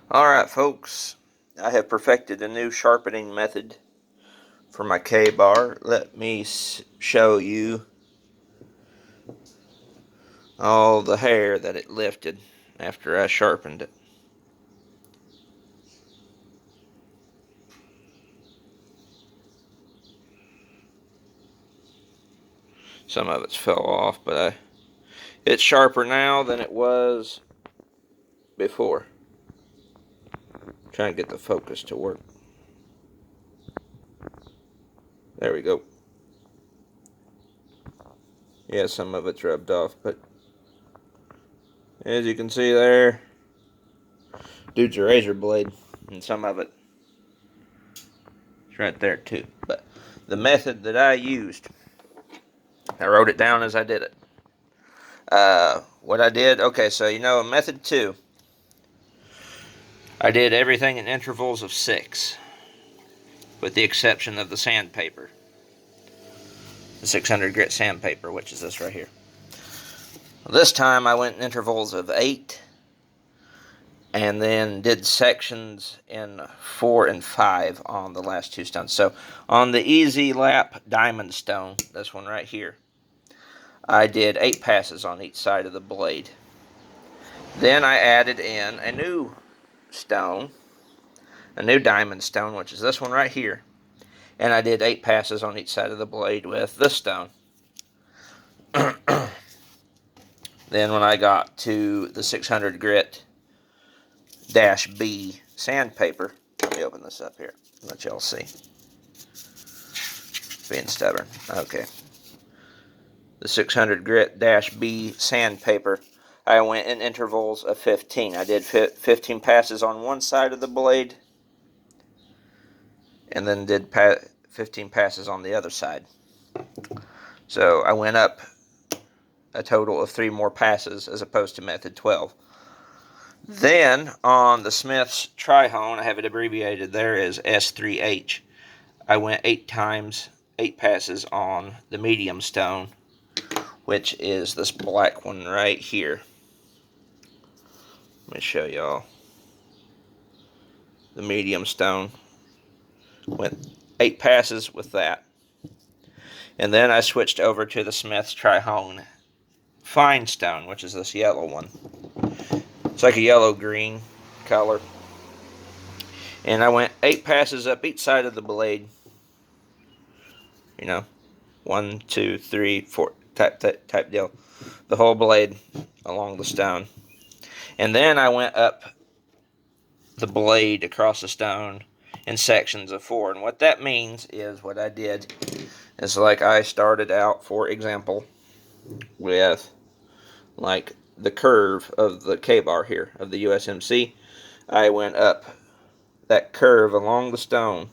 Alright folks, I have perfected a new sharpening method for my K-bar. Let me show you all the hair that it lifted after I sharpened it. Some of it's fell off, but it's sharper now than it was before. Trying to get the focus to work. There we go. Yeah, some of it's rubbed off, but as you can see there, dude's a razor blade, and some of it is right there too. But the method that I used, I wrote it down as I did it. What I did, okay, so in method 2, I did everything in intervals of 6, with the exception of the sandpaper. The 600 grit sandpaper, which is this right here. This time I went in intervals of 8, and then did sections in 4 and 5 on the last 2 stones. So on the Easy Lap Diamond Stone, this one right here, I did 8 passes on each side of the blade. Then I added in a new stone, a new diamond stone, which is this one right here, and I did 8 passes on each side of the blade with this stone. Then when I got to the 600 grit -B sandpaper, let me open this up here, let y'all see. Being stubborn. Okay. The 600 grit -B sandpaper, I went in intervals of 15. I did 15 passes on one side of the blade, and then did 15 passes on the other side. So I went up a total of 3 more passes as opposed to method 12. Then on the Smith's Tri-Hone, I have it abbreviated there as S3H. I went 8 times, 8 passes on the medium stone, which is this black one right here. Let me show y'all. The medium stone. Went 8 passes with that. And then I switched over to the Smith's Tri-Hone Fine Stone, which is this yellow one. It's like a yellow-green color. And I went 8 passes up each side of the blade. 1, 2, 3, 4 type deal. The whole blade along the stone. And then I went up the blade across the stone in sections of 4. And what that means is, what I did is, like, I started out, for example, with like the curve of the K-bar here of the USMC. I went up that curve along the stone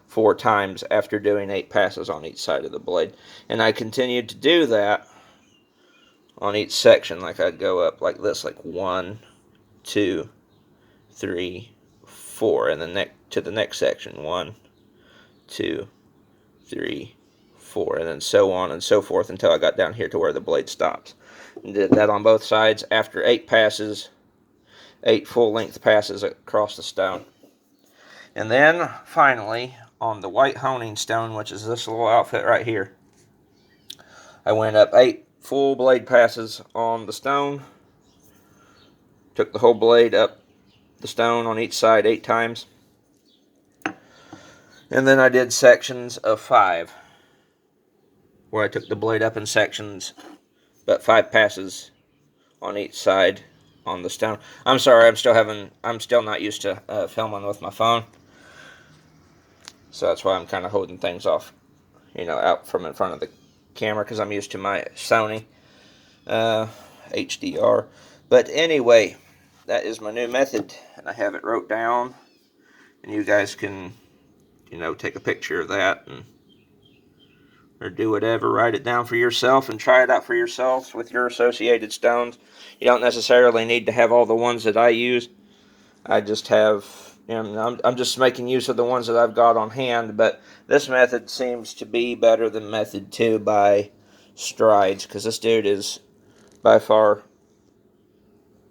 4 times after doing 8 passes on each side of the blade, and I continued to do that on each section. Like, I'd go up like this, like 1, 2, 3, 4, and then to the next section, 1, 2, 3, 4, and then so on and so forth until I got down here to where the blade stops. And did that on both sides after 8 passes, 8 full-length passes across the stone. And then finally, on the white honing stone, which is this little outfit right here, I went up 8 full blade passes on the stone, took the whole blade up the stone on each side 8 times, and then I did sections of 5, where I took the blade up in sections, but 5 passes on each side on the stone. I'm sorry, I'm still not used to filming with my phone, so that's why I'm kind of holding things off, out from in front of the camera, because I'm used to my Sony HDR. But anyway, that is my new method, and I have it wrote down, and you guys can, take a picture of that or do whatever, write it down for yourself and try it out for yourselves with your associated stones. You don't necessarily need to have all the ones that I use. I just have, I'm just making use of the ones that I've got on hand, but this method seems to be better than method 2 by strides, because this dude is by far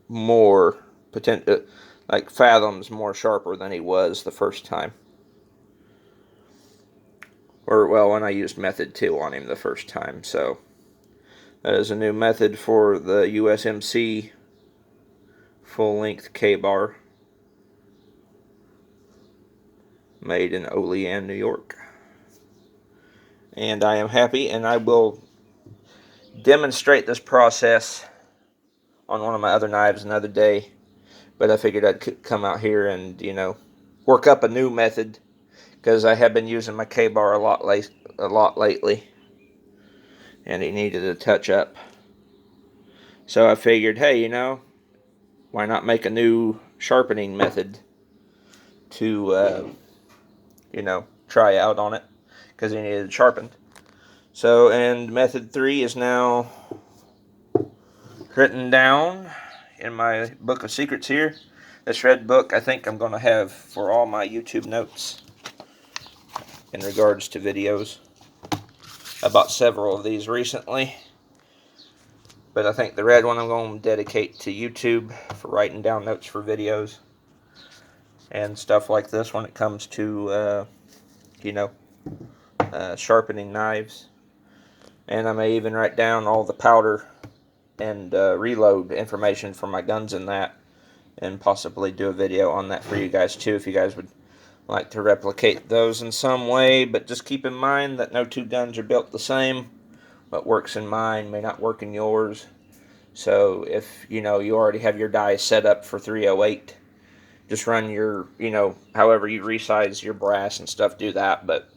more potential. like fathoms more sharper than he was the first time. Or, well, when I used method 2 on him the first time. So that is a new method for the USMC full-length K-bar, made in Olean, New York. And I am happy, and I will demonstrate this process on one of my other knives another day. But I figured I'd come out here and, you know, work up a new method, because I have been using my K-bar a lot lately, and it needed a touch up. So I figured, hey, you know, why not make a new sharpening method to, you know, try out on it, because it needed sharpened. So, and method 3 is now written down in my book of secrets here. This red book I think I'm going to have for all my YouTube notes in regards to videos. I bought several of these recently, but I think the red one I'm going to dedicate to YouTube for writing down notes for videos and stuff like this when it comes to, you know, sharpening knives. And I may even write down all the powder and reload information for my guns in that, and possibly do a video on that for you guys too, if you guys would like to replicate those in some way. But just keep in mind that no two guns are built the same. What works in mine may not work in yours. So if, you know, you already have your die set up for 308, just run your, you know, however you resize your brass and stuff, do that. But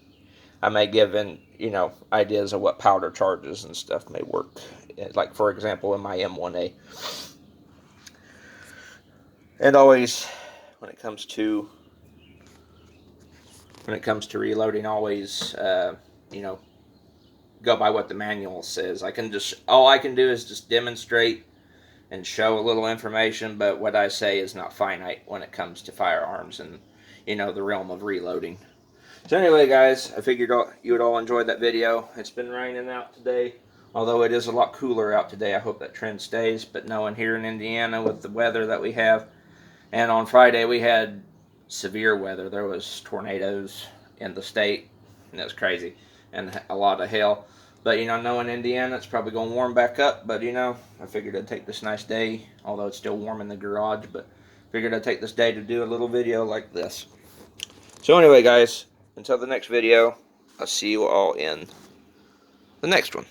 I may give in, you know, ideas of what powder charges and stuff may work. Like, for example, in my M1A. And always, when it comes to reloading, always, you know, go by what the manual says. All I can do is just demonstrate and show a little information, but what I say is not finite when it comes to firearms and, you know, the realm of reloading. So anyway, guys, I figured you would all enjoy that video. It's been raining out today, although it is a lot cooler out today. I hope that trend stays, but knowing here in Indiana with the weather that we have, and on Friday we had severe weather. There was tornadoes in the state, and it was crazy, and a lot of hail. But, you know, knowing Indiana, it's probably going to warm back up. But, you know, I figured I'd take this nice day, although it's still warm in the garage. But figured I'd take this day to do a little video like this. So anyway, guys, until the next video, I'll see you all in the next one.